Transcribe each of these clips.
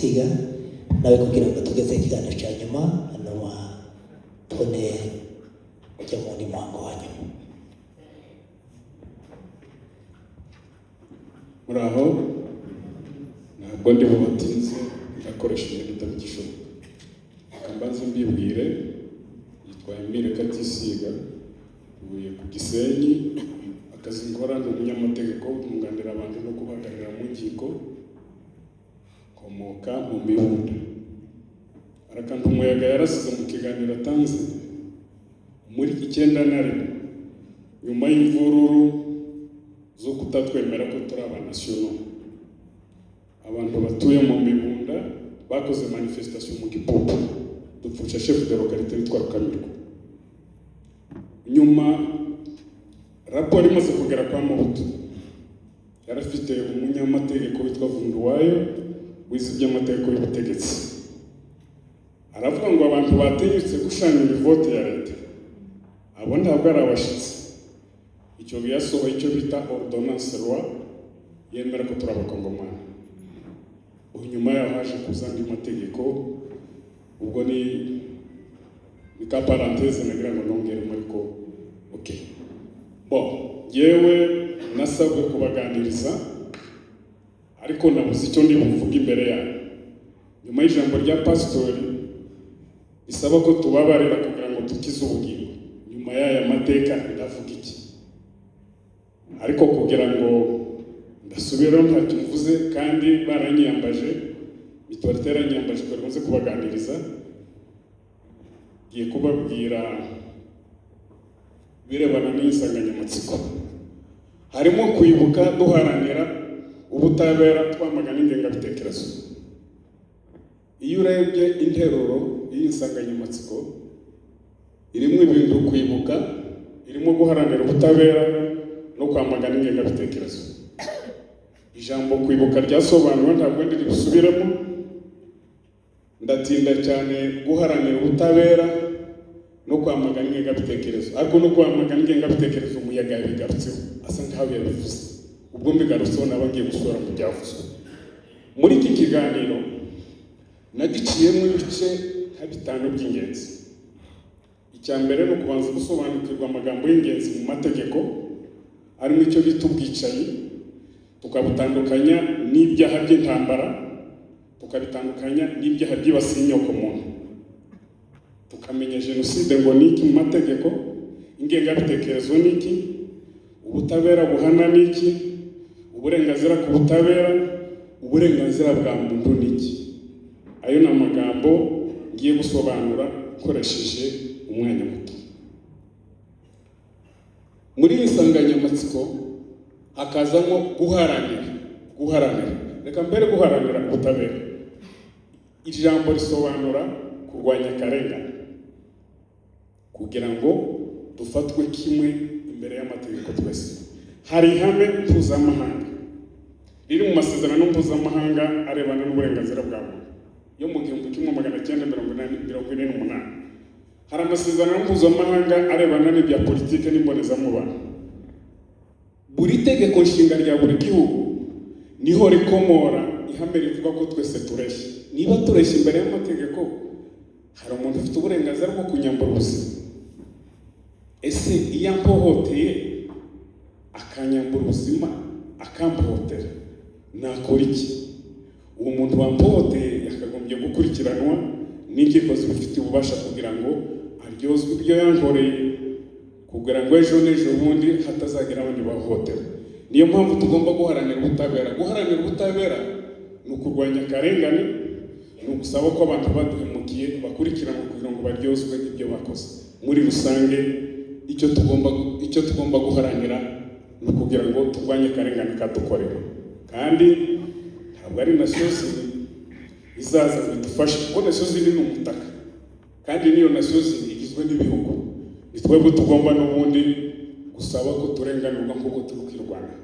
tiga nawe kugira ngo tugeze ikiganiro cya nyuma hano tubone kujya mu muhango wanyu. Muraho ntabwo ndi bubatinze ngakoresha iminota bigishoboka. Akambaza mbibwire yitwa Emile Katisiga, uvuye ku Gisenyi, akazi nkora ni umunyamategeko umwunganira abantu no kubahagararira mu nkiko, komoka mu Mibunda. Arakanda umuyaga yarasize mu kiganiro atanze muri 1991 nyuma y'imvururu zo kutatwemera ko turi abanasyono. Abantu batuye mu Mibunda bakoze manifestation mu Gipupu, dupfusha chef de localité witwa Rukamirwa. Nyuma raporo imaze kugera kwa Mobutu, yarafite umunyamategeko witwa Vunduwayo wize iby'amategeko y'ubutegetsi. Aravuga ngo abantu batinyutse gushanyira vote ya leta abo ntabwo ari abashitsi. Icyo yasohoye icyo bita ordonnance loi yemera ko turi abakongomani. Nyuma yaho haje kuza andi mategeko, ubwo ni ka parenthèse nagira ngo nongere muri ko okay. Yewe nasabwe kubaganiriza ariko nabuze icyo ndi buvuga imbere yayo. Nyuma y'ijambo rya pastori isaba ko tubabarira kugira ngo tukize ubugingo, nyuma y'aya mateka ndavuga iki? Ariko kugira ngo ndasubiraho ntacyo mvuze kandi baranyiyambaje, bitwaritera nyambaje ko rimaze kubaganiriza. Giye kubabwira birebana n'insanganyamatsiko, harimo kwibuka duharanira ubutabera twamagana ingengabitekerezo. Iyo urebye interuro y'insanganyamatsiko irimo ibintu kwibuka, irimo guharanira ubutabera no kwamagana ingengabitekerezo. Ijambo kwibuka ryasobanura ntabwo ndi bisubiremo, ndatinda cyane guharanira ubutabera no kwamagana ingengabitekerezo. Ariko no kwamagana ingengabitekerezo umuyaga yabigarutseho asa nkaho yabivuze, ubwo mbigarutseho nabagiye gusura mu byavuzwe. Muri iki kiganiro nagiciyemo ibice nka 5 by'ingenzi. Icya mbere no kubanza gusobanukirwa amagambo y'ingenzi mu mategeko arimo icyo bita ubwicanyi, tukabutandukanya n'ibyaha by'intambara, tukabitandukanya n'ibyaha byibasiye inyokomuntu, tukamenya jenoside ngo niki mu mategeko, ingengabitekerezo niki, ubutabera buhana niki, uburenganzira ku butabera, uburenganzira bwa muntu niki. Ayo ni amagambo ngiye gusobanura ukoresheje umwanya muto. Muri iyi nsanganyamatsiko hakazamo guharanira. Reka mbere guharanira ubutabera, ijambo risobanura kurwanya akarengane kugira ngo dufatwe kimwe imbere y'amategeko twese. Hari ihame mpuzamahanga riri mu masezerano mpuzamahanga arebana n'uburenganzira bwa muntu yo mu 1948. Hari amasezerano mpuzamahanga arebana n'ibya politike n'imbonezamubano. Buri tegeko nshinga rya buri gihugu niho rikomora ihame rivuga ko twese tureshya. Niba tureshya imbere y'amategeko, hari umuntu ufite uburenganzira bwo kunyambura ubuzima. Ese iyo ampohoteye akanyambura ubuzima akampohotera nakora iki? Uwo muntu wampohoteye yakagombye gukurikiranwa n'inkiko zibifitiye ububasha kugira ngo aryozwe ibyo yankoreye, kugira ngo ejo n'ejo bundi hatazagira abandi bahohotera. Niyo mpamvu tugomba guharanira ubutabera. Guharanira ubutabera ni ukurwanya akarengane, ni ugusaba ko abantu baduhemukiye bakurikiranwa kugira ngo baryozwe ibyo bakoze. Muri rusange icyo tugomba guharanira ni ukugira ngo turwanye akarengane kadukorera. Kandi ntabwo ari nasozi izaza bidufasha, kuko nasozi ni umutaka kandi niyo nasozi igizwe n'ibihugu. Ni twebwe tugomba n'ubundi gusaba ko turenganurwa nk'uko turi kwirwanya.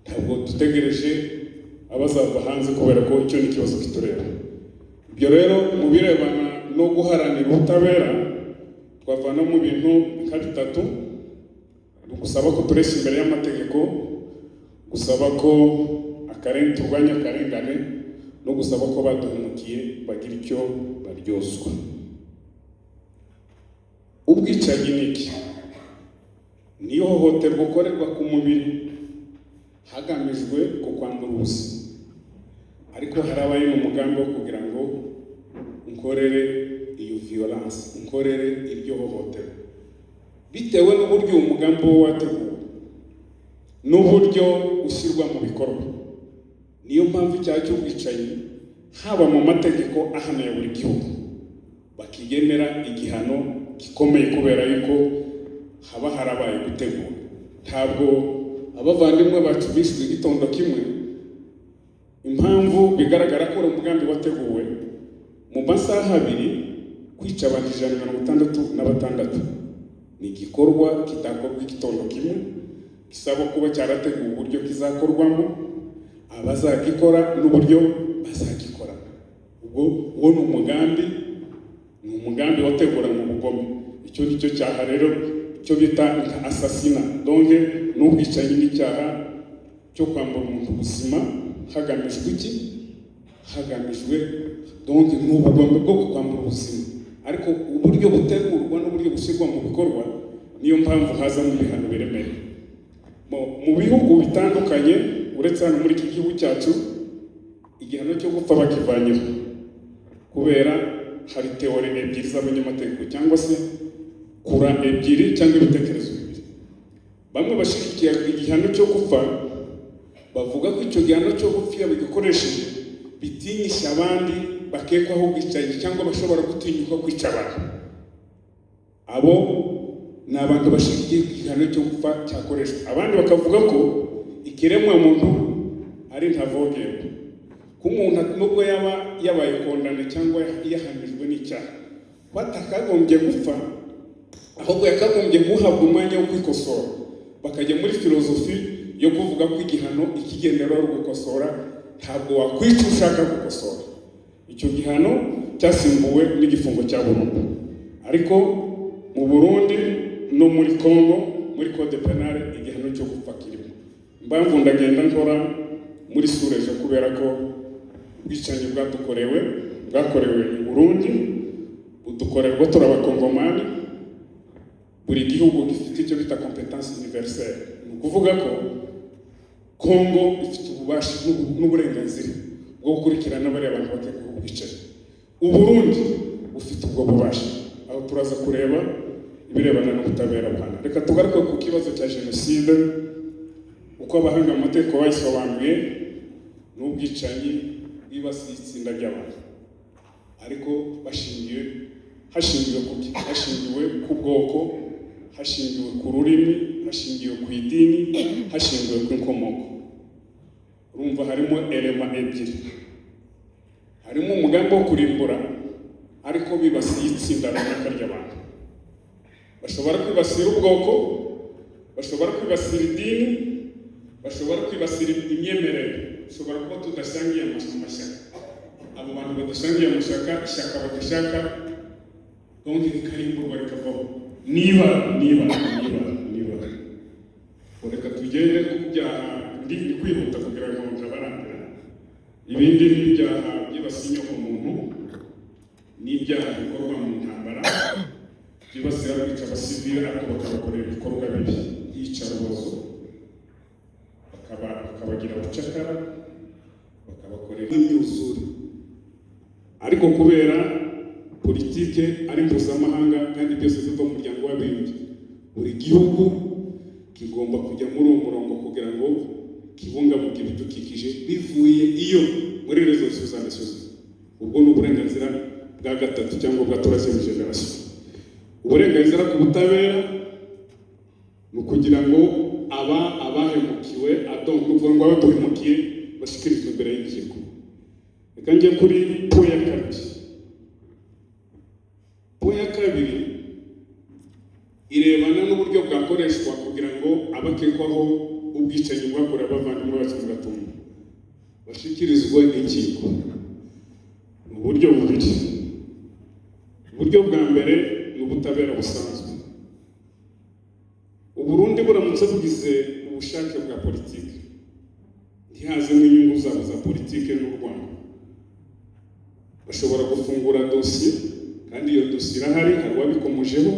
Ntabwo dutegereje abazava hanze kubera ko icyo ni ikibazo kitureba. Ibyo rero mu birebana no guharanira ubutabera twavana mu bintu nka 3: gusaba ko tureshya imbere y'amategeko, gusaba ko turwanya akarengane, no gusaba ko baduhemukiye bagira icyo baryoswa. Ubwicanyi niki? Niyo hohoterwa gukorerwa ku mubiri hagamijwe kukwambura ubuzima, ariko harabaye umugambi wo kugira ngo nkorere iyo violence, nkorere iryo hohoterwa, bitewe n'uburyo umugambi wo wateguwe n'uburyo ushyirwa mu bikorwa. Niyo mpamvu icyaha cy'ubwicanyi haba mu mategeko ahana ya buri gihugu bakigenera igihano gikomeye, kubera yuko haba harabaye gutegura. Ntabwo abavandimwe bacu bishwe igitondo kimwe. Impamvu bigaragara ko umugambi wateguwe mu masaha abiri kwica abantu 166 ni igikorwa kitakorwa igitondo kimwe, gisaba kuba cyarateguwe uburyo kizakorwamo, abazagikora n'uburyo bazagikora. Uwo ni umugambi wategura mu bugome. Icyo nicyo cyaha rero cyo bita nka assassinat. Donc n'ubwicanyi n'icyaha cyo kwambura umuntu ubuzima hagamijwe iki? Hagamijwe donc n'ubugome bwo kwambura ubuzima, ariko uburyo butegurwa n'uburyo bushyirwa mu bikorwa niyo mpamvu hazamo ibihano biremereye. Mu bihugu bitandukanye uretse hano muri iki gihugu cyacu, igihano cyo gupfa bakivanyeho kubera hari teori ebyiri z'abanyamategeko, cyangwa se kura ebyiri cyangwa ibitekerezo bibiri. Bamwe bashyigikiye igihano cyo gupfa bavuga ko icyo gihano cyo gupfa iyo bigikoresheje bitinyisha abandi bakekwaho ubwicanyi cyangwa bashobora gutinyuka kwica abantu. Abo ni abantu bashyigikiye igihano cyo gupfa cyakoreshwa. Abandi bakavuga ko ikiremwa muntu ari ntavogerwa, ko umuntu nubwo yaba yabaye kondane cyangwa yahamijwe n'icyaha batakagombye gupfa, ahubwo yakagombye guhabwa umwanya wo kwikosora. Bakajya muri filozofi yo kuvuga ko igihano ikigendera ari ugukosora, ntabwo wakwica ushaka gukosora. Icyo gihano cyasimbuwe n'igifungo cya burundu, ariko mu Burundi no muri Congo muri code penale igihano cyo gupfa kirimo. Impamvu ndagenda nkora muri sureje kubera ko ubwicanyi bwakorewe i Burundi budukorerwa turabakongomani. Buri gihugu gifite icyo bita competence universelle, ni ukuvuga ko Congo ifite ububasha n'uburenganzira bwo gukurikirana bariya abantu bakekwaho ubwicanyi. Uburundi bufite ubwo bubasha. Aho turaza kureba ibirebana n'ubutabera bwana. Reka tugaruke ku kibazo cya jenoside, uko abahanga mu mategeko bayisobanuye n'ubwicanyi bwibasiye itsinda ry'abantu, ariko hashingiwe ku bwoko, hashingiwe ku rurimi, hashingiwe ku idini, hashingiwe ku inkomoko. Urumva harimo elema ebyiri. Harimo umugambi wo kurimbura, ariko bibasiye itsinda runaka ry'abantu. Bashobora kwibasira ubwoko, bashobora kwibasira idini, bashobora kwibasira imyemerere. Bashobora kuba tudasangiye amashyaka. Abo bantu badasangiye amashyaka, ishyaka badashaka, donc rikarimburwa rikavaho. Niba reka tugende ku byaha ndi kwihuta kugira ngo ntabarambira. Ibindi ni ibyaha byibasiye inyokomuntu, n'ibyaha bikorwa mu ntambara byibasira kwica abasivili ariko bakabakorera ibikorwa bibi, iyicarubozo, bakabagira abacakara, bakabakorera imyuzure. Ariko kubera politike ari mpuzamahanga kandi byose biva mu muryango w'abibumbye, buri gihugu kigomba kujya muri uwo murongo kugira ngo kibungabunge ibidukikije bivuye iyo muri rezo z'uzanasuzi. Ubwo ni uburenganzira bwa gatatu cyangwa bwa troisième génération. Uburenganzira ku butabera ni ukugira ngo abahemukiwe kuvuga ngo abaduhemukiye bashyikirizwe imbere y'inkiko. Reka njye kuri po ya kabiri. Po ya kabiri irebana n'uburyo bwakoreshwa kugira ngo abakekwaho ubwicanyi bwakorewe abavandimwe bacu mu Gatumba bashyikirizwe inkiko. Mu buryo bubiri. Uburyo bwa mbere ni ubutabera busanzwe. Uburundi buramutse bugize ubushake bwa politiki, ntihazemo inyungu zabo za politiki n'u Rwanda, bashobora gufungura dosiye kandi iyo dosiye irahari, hari uwabikomojeho.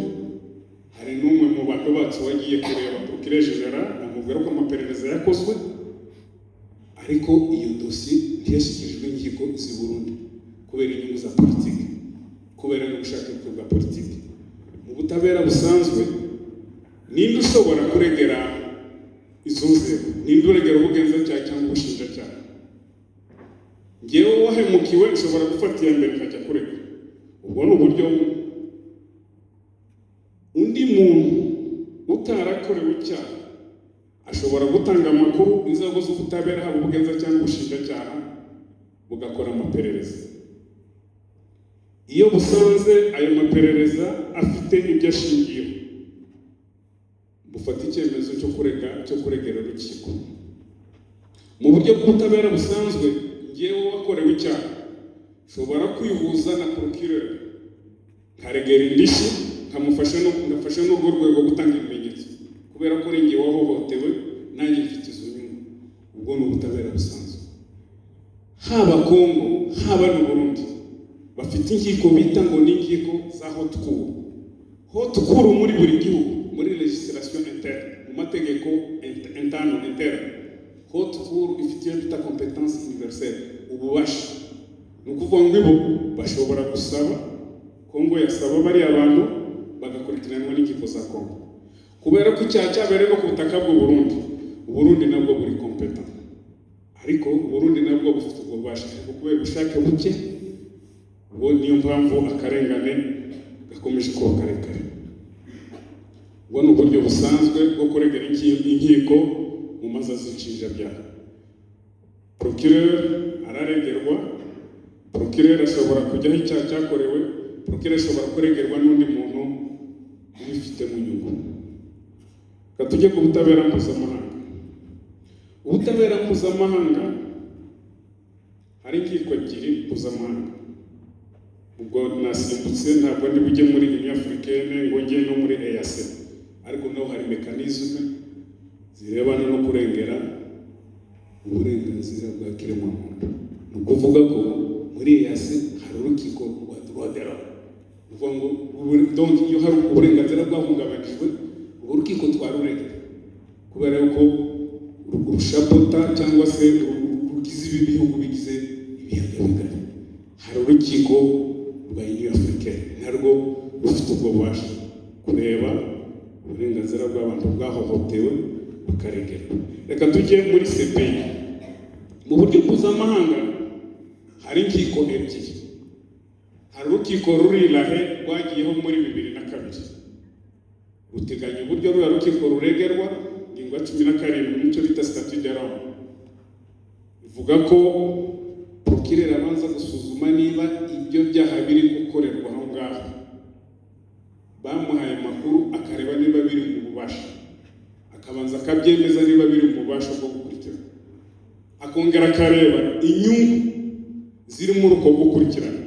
Hari n'umwe mu bantu bacu wagiye kureba procureur general amubwira ko amaperereza yakozwe, ariko iyo dosiye ntiyashyikirijwe inkiko z'i Burundi kubera inyungu za politiki, kubera no gushaka bwa politiki. Mu butabera busanzwe ninde ushobora kuregera izo nzego? Ninde uregera ubugenzacyaha cyangwa ubushinjacyaha? Ngewe wahemukiwe nshobora gufata iya mbere nkajya kurega. Ubwo ni uburyo. Undi muntu utarakorewe icyaha ashobora gutanga amakuru, inzego z'ubutabera haba ubugenzacyaha n'ubushinjacyaha bugakora amaperereza. Iyo busanze ayo maperereza afite ibyo ashingiyeho, bufata icyemezo cyo kuregera urukiko. Mu buryo bw'ubutabera busanzwe, ngewe wakorewe icyaha nshobora kwihuza na procureur nkaregera indishyi, ngafasha n'urwo rwego gutanga ibimenyetso, kubera ko ngewe wahohotewe nanjye mfite izo nyungu. Ubwo ni ubutabera busanzwe. Haba Kongo haba n'u Burundi bafite inkiko bita ngo ni inkiko za haute cour. Haute cour muri buri gihugu, muri legislation interne, mu mategeko interne, haute cour ifite iyo bita compétence universelle, ububasha. Ni ukuvuga ngo ibo bashobora gusaba, Kongo yasaba bari abantu bagakurikiranwa n'inkiko za Kongo, kubera ko icyaha cyabereye no ku butaka bw'u Burundi. Uburundi nabwo buri competent, ariko Uburundi nabwo bufite ubwo bubasha, kubera ubushake buke. Ubwo niyo mpamvu akarengane gakomeje kuba karekare. Ubwo ni uburyo busanzwe bwo kuregera inkiko mu manza z'inshinjabyaha. Procureur araregerwa, procureur ashobora kujyaho icyaha cyakorewe, procureur ashobora kuregerwa n'undi muntu ubifite mu nyungu. Katujye ku butabera mpuzamahanga. Ubutabera mpuzamahanga hari inkiko ebyiri mpuzamahanga. Ubwo nasimbutse, ntabwo ndi bujye muri Union Africaine ngo njye no muri EAC, ariko naho hari mekanisme zirebana no kurengera uburenganzira bwa kiremwamuntu. Ni ukuvuga ko muri EAC hari urukiko rwa droit de l'homme. Uvuga ngo donc iyo hari uburenganzira bwahungabanijwe, urwo rukiko twaruregera, kubera yuko urushapota cyangwa se rugize ibi bihugu bigize ibiyaga bigari. Hari urukiko rwa Union Africaine narwo rufite ubwo bubasha kureba uburenganzira bw'abantu bwahohotewe bakaregerwa. Reka tujye muri CPI. Mu buryo mpuzamahanga hari inkiko ebyiri. Hari urukiko ruri Lahe rwagiyeho muri 2002, ruteganya uburyo ruriya rukiko ruregerwa. Ingingo ya 17 nicyo bita statut de Rome, ivuga ko procureur abanza gusuzuma niba ibyo byaha biri gukorerwa aho ngaho, bamuhaye amakuru akareba niba biri mu bubasha, akabanza akabyemeza niba biri mu bubasha bwo gukurikirana, akongera akareba inyungu ziri muri uko gukurikirana,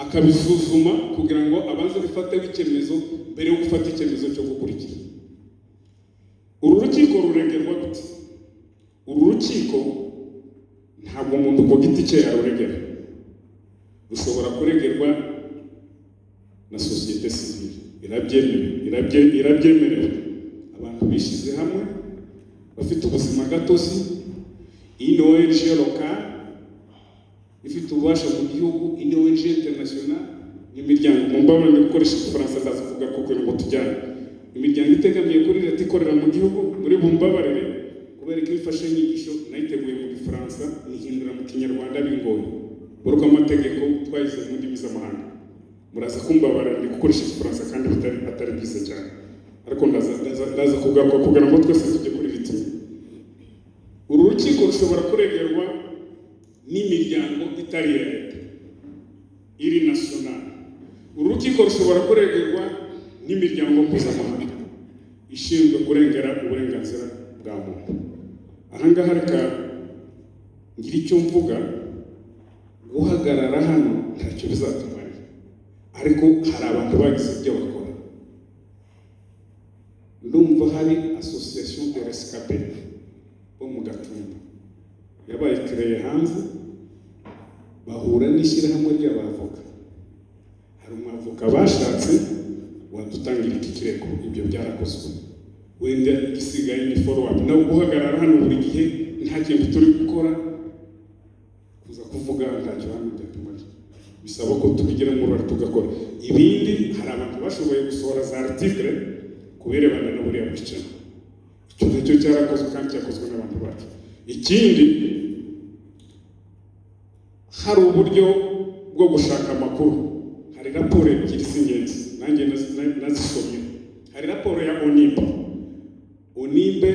akabisuzuma kugira ngo abanze gufateho icyemezo mbere yo gufata icyemezo cyo gukurikirana. Uru rukiko ruregerwa gute? Uru rukiko ntabwo umuntu ku giti cye yaruregera, rushobora kuregerwa na société civile. Irabyemerewe abantu bishyize hamwe bafite ubuzima gatozi. Iyi ONG local ifite ububasha mu gihugu, iyi ONG international n'imiryango mu mbabane gukoresha Igifaransa ndaza kuvuga ko ngo tujyane. Imiryango itegamiye kuri leta ikorera mu gihugu muri bumbabarire, kubera ko ifashe inyigisho nayiteguye mu Gifaransa nihindura mu Kinyarwanda bingoye, kuko amategeko twayize mu ndimi z'amahanga. Muraza kumbabarira ni gukoresha Igifaransa kandi atari byiza cyane, ariko ndaza kugaruka kugira ngo twese tujye kuri ritime. Uru rukiko rushobora kuregerwa n'imiryango itari ya leta iri national. Uru rukiko rushobora kuregerwa n'imiryango mpuzamahanga ishinzwe kurengera uburenganzira bwa muntu. Ahangaha reka ngira icyo mvuga, guhagarara hano ntacyo bizatumarira, ariko hari abantu bagize ibyo bakora. Ndumva hari association de rescapés bo mu Gatumba yabaye créé hanze, bahura n'ishyirahamwe ry'abavoka. Hari umwavoka bashatse wadutangira iki kirego, ibyo byarakozwe. Wenda igisigaye ni follow up, nawe guhagarara hano buri gihe nta kintu turi gukora kuza kuvuga ntacyo hano byatumaze. Bisaba ko tubigira mu ruhare tugakora. Ibindi hari abantu bashoboye gusohora za article kubirebana na buriya bwicano. Icyo nacyo cyarakozwe kandi cyakozwe n'abantu bacu. Ikindi, hari uburyo bwo gushaka amakuru. Hari raporo ebyiri z'ingenzi nanjye nazisomye. Hari raporo ya ONIBE. ONIBE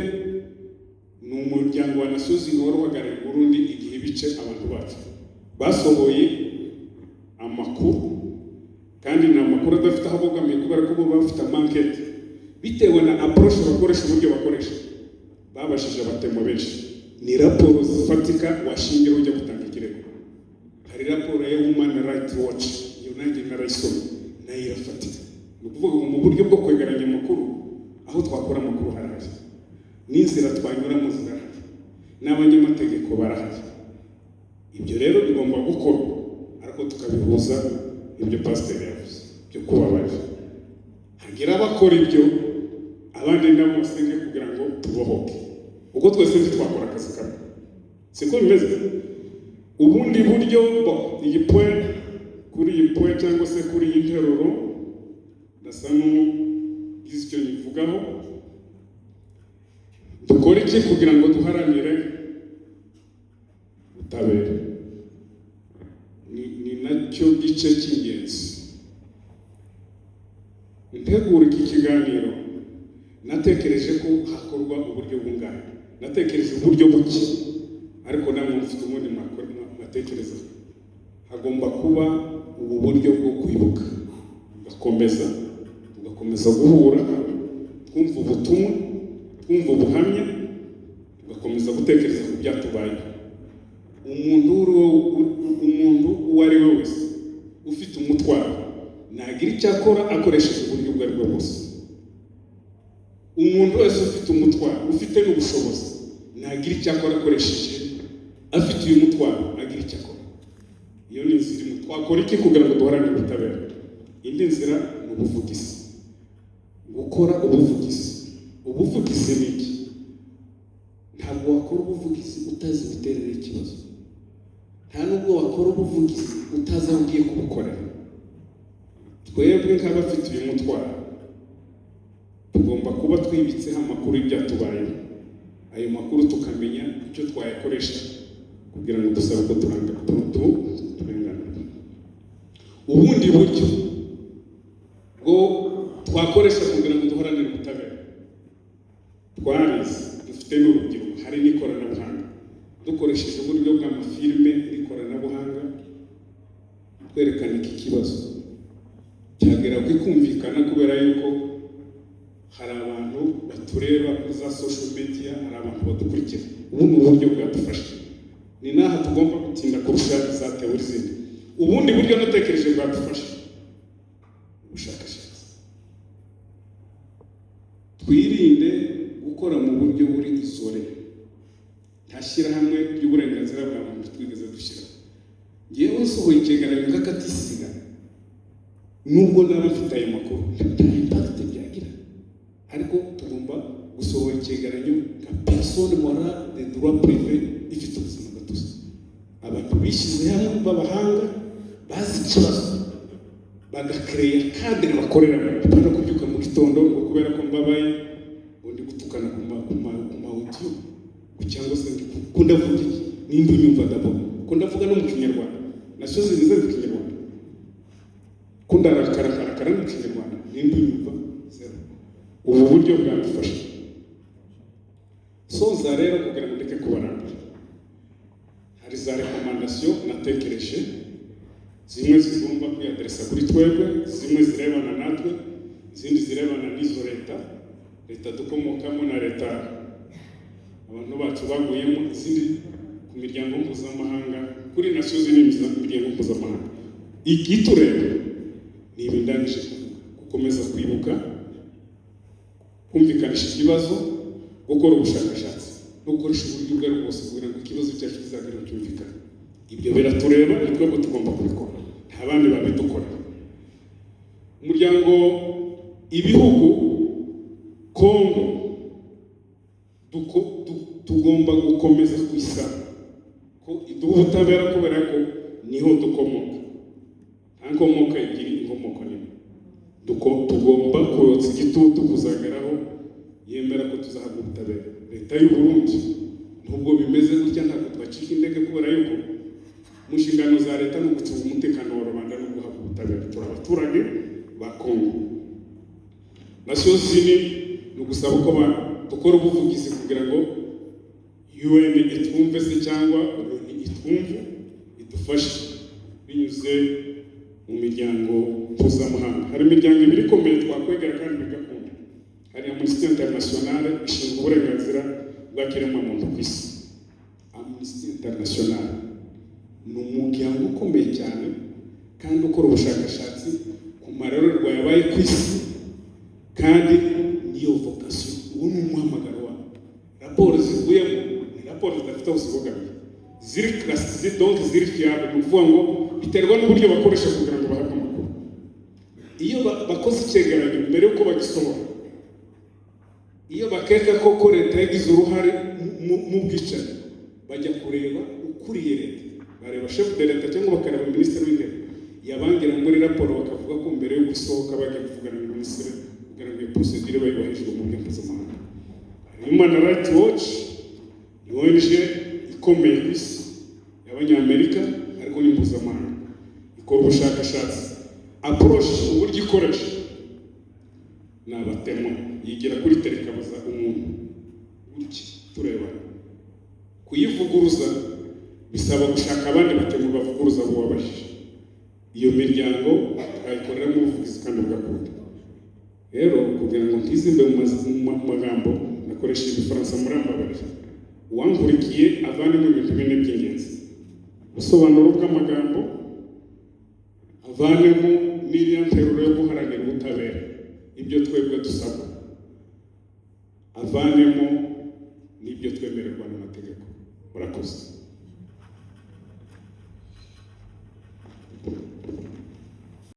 ni umuryango wa Nations Unies wari uhagarariye Burundi igihe bice abantu bacu. Basohoye amakuru kandi ni amakuru adafite aho bogamiye kubera ko bo bafite amankete bitewe na approach bakoresha, uburyo bakoresha babashije abatemo benshi. Ni raporo zifatika washingira ujya gutanga ikirego. Hari raporo ya Human Rights Watch United Nations nayo irafatika. Ni ukuvuga mu buryo bwo kwegeranya amakuru, aho twakora amakuru harahari, n'inzira twanyuramo zirahari, n'abanyamategeko barahari. Ibyo rero bigomba gukorwa, ariko tukabihuza ibyo pasiteri yavuze byo kubabarira. Hagira abakora ibyo, abandi nabo basenge kugira ngo tubohoke. Ubwo twese twakora akazi kamwe, siko bimeze. Ubundi buryo iyi point kuri iyi point cyangwa se kuri iyi nteruro ndasa n'ugize icyo nyivugaho. Dukora iki kugira ngo duharanire ubutabera? Ni nacyo gice cy'ingenzi. Ntegura iki kiganiro natekereje ko hakorwa uburyo bungana, natekereje uburyo buke, ariko namwe mufite ubundi matekereza. Hagomba kuba ubu buryo bwo kwibuka, tugakomeza guhura, twumva ubutumwa, twumva ubuhamya, tugakomeza gutekereza ku byatubayeho. Umuntu uwo ari we wese ufite umutwaro nagira icyo akora akoresheje uburyo ubwo ari bwo bwose. Umuntu wese ufite umutwaro, ufite n'ubushobozi, nagira icyo akora akoresheje, afite uyu mutwaro agira icyo akora. Iyo ni inzira imwe. Twakora iki kugira ngo duharanire ubutabera? Indi nzira ni ubuvugizi, gukora ubuvugizi. Ubuvugizi ni iki? Ntabwo wakora ubuvugizi utazi imiterere y'ikibazo, nta nubwo wakora ubuvugizi utazi aho ugiye kubukorera. Twebwe nk'abafite uyu mutwaro tugomba kuba twibitseho amakuru y'ibyatubayeho. Ayo makuru tukamenya icyo twayakoresha kugira ngo dusabe ko turengana. Ubundi buryo bwo twakoresha kugira ngo duharanire ubutabera, twarize, dufite n'urubyiruko, hari n'ikoranabuhanga. Dukoresheje uburyo bw'amafilme n'ikoranabuhanga twerekana iki kibazo, cyagera kwikumvikana kubera yuko hari abantu batureba kuri za social media, hari abantu badukurikira. Ubu ni uburyo bwadufasha. Ni naha tugomba gutinda kurusha za teori zindi. Ubundi buryo natekereje bwadufasha, ubushakashatsi. Twirinde gukora mu buryo buri isore, ntashyira hamwe ry'uburenganzira bwa muntu twigeze dushyira. Ngewe nsohoye icyegeranyo nk'akatisiga, nubwo naba mfite ayo makuru nta impact byagira, ariko tugomba gusohora icyegeranyo nka personne morale de droit privé ifite ubuzima gatozi. Abantu bishyize hamwe b'abahanga bazi ikibazo, bagakereya kadere bakoreramo. Apana kubyuka mu gitondo ngo kubera ko mbabaye undi gutukana ku maudio cyangwa se kunda vuga iki ninde unyumva dabo, kunda vuga no mu Kinyarwanda, nasoze nziza mu Kinyarwanda, kunda rakara mu Kinyarwanda, ninde unyumva zero. Ubu buryo bwadufasha. Soza rero kugira ngo ndeke kubarambira, hari za recommandation natekereje, zimwe zigomba kwiadresa kuri twebwe, zimwe zirebana natwe, izindi zirebana n'izo leta dukomokamo na leta abantu bacu baguyemo, izindi ku miryango mpuzamahanga, kuri Nations Unies n'imiryango mpuzamahanga. Igitureba ni ibindangije gukomeza kwibuka, kumvikanisha ikibazo, gukora ubushakashatsi no gukoresha uburyo bwari bwose kugira ngo ikibazo cyacu kizagere cyumvikane. ibyo biratureba, ni twebwe tugomba kubikora, nta bandi babidukora. Umuryango ibihugu Kongo tugomba gukomeza kwisaba ko iduha ubutabera kubera ko niho dukomoka, nta nkomoka igira inkomoko nini. Tugomba kuyotsa igitutu kuzageraho yemera ko tuzahabwa ubutabera. Leta y'u Burundi nubwo bimeze gutya ntabwo twacika intege kubera yuko mu nshingano za leta no gucunga umutekano wa rubanda no guhabwa ubutabera. Turi abaturage ba Kongo. Nations Unies ni ugusaba ko dukora ubuvugizi kugira ngo UN itwumve se cyangwa itwumve idufashe binyuze mu miryango mpuzamahanga. Hari imiryango ibiri ikomeye twakwegera kandi bigakunda. Hari Amnesty International ishinzwe uburenganzira bwa kiremwamuntu ku isi. Amnesty International ni umuryango ukomeye cyane kandi ukora ubushakashatsi ku marorerwa yabaye ku isi, kandi niyo vocation, uwo ni umuhamagaro wabo. Raporo zivuyemo ni raporo zidafite aho zibogamiye, ziri classe donc ziri fiable, ni ukuvuga ngo biterwa n'uburyo bakoresha kugira ngo bahabwe amakuru. Iyo bakoze icyegeranyo mbere yuko bagisohora, iyo bakeka ko leta yagize uruhare mu bwicanyi, bajya kureba ukuriye leta, bareba chef de leta cyangwa bakareba minisitiri w'intebe, yabangira muri raporo bakavuga ko mbere yo gusohoka bajya kuvugana na minisitiri kugira ngo iyo procedure bayubahirize mu buryo mpuzamahanga. Human Rights Watch ni ONG ikomeye ku isi y'Abanyamerika ariko ni mpuzamahanga, ikora ubushakashatsi. Approach uburyo ikoresha ni abatema, yigira kuri terekabaza umuntu gutya tureba. Kuyivuguruza bisaba gushaka abandi batema bavuguruza abo wabashije. Iyo miryango twayikoreramo ubuvugizi kandi bugakunda. Rero kugira ngo ntizimbe mu magambo nakoresha igifaransa murambabarira, uwankurikiye avanemo ibintu bine by'ingenzi: ubusobanuro bw'amagambo, avanemo n'iriya nteruro yo guharanira ubutabera, ibyo twebwe dusabwa, avanemo n'ibyo twemererwa n'amategeko. Murakoze.